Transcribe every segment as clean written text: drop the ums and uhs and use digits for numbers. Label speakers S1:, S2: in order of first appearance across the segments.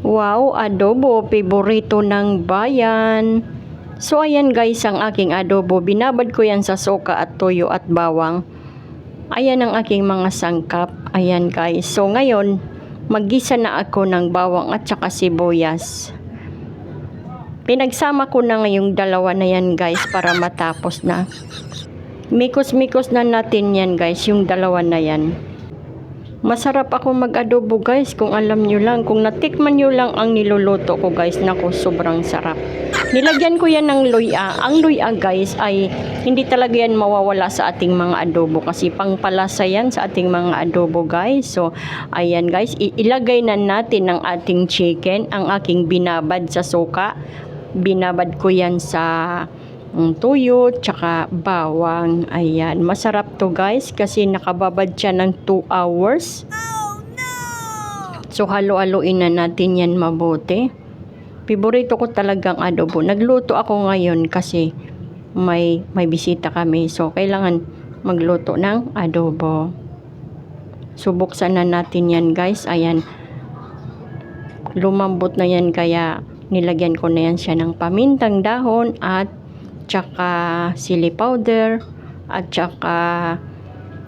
S1: Wow, adobo, paborito ng bayan. So ayan guys, ang aking adobo, binabad ko yan sa suka at toyo at bawang. Ayan ang aking mga sangkap. Ayan guys, so ngayon, maggisa na ako ng bawang at saka sibuyas. Pinagsama ko na ngayong dalawa na yan guys para matapos na. Mikos-mikos na natin yan guys, yung dalawa na yan. Masarap ako mag-adobo guys, kung alam nyo lang, kung natikman nyo lang ang niluluto ko guys, naku, sobrang sarap. Nilagyan ko yan ng luya. Ang luya guys ay hindi talaga yan mawawala sa ating mga adobo kasi pangpalasa yan sa ating mga adobo guys. So ayan guys, ilagay na natin ang ating chicken, ang aking binabad sa suka. Binabad ko yan sa tuyo, tsaka bawang. Ayan, masarap to guys kasi nakababad siya ng 2 hours.
S2: Oh, no!
S1: So halo-haloin na natin yan mabuti. Paborito ko talagang adobo. Nagluto ako ngayon kasi may bisita kami. So kailangan magluto ng adobo. So buksan na natin yan guys. Ayan, lumambot na yan kaya nilagyan ko na yan siya ng pamintang dahon at tsaka chili powder at tsaka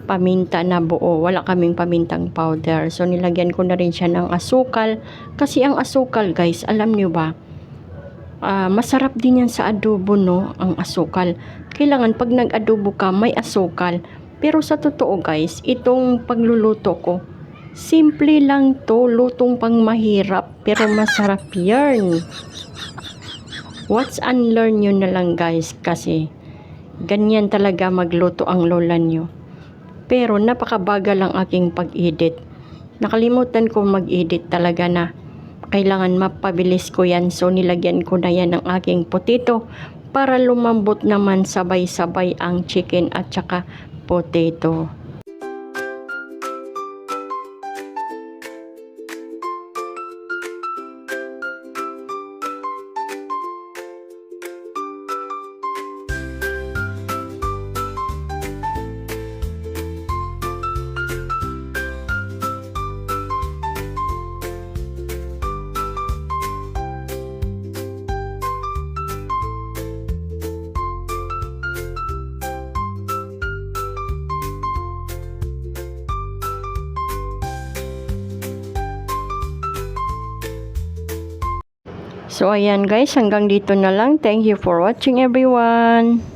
S1: paminta na buo. Wala kaming pamintang powder. So nilagyan ko na rin siya ng asukal kasi ang asukal guys, alam nyo ba, masarap din yan sa adobo, no? Ang asukal. Kailangan pag nag-adobo ka may asukal. Pero sa totoo guys, itong pagluluto ko, simple lang to, lutong pang mahirap pero masarap yan. What's unlearn nyo na lang guys kasi ganyan talaga magluto ang lola nyo. Pero napakabagal ang aking pag-edit. Nakalimutan ko mag-edit talaga na. Kailangan mapabilis ko yan. So nilagyan ko na yan ng aking potato para lumambot naman sabay-sabay ang chicken at saka potato. So ayan guys, hanggang dito na lang. Thank you for watching everyone.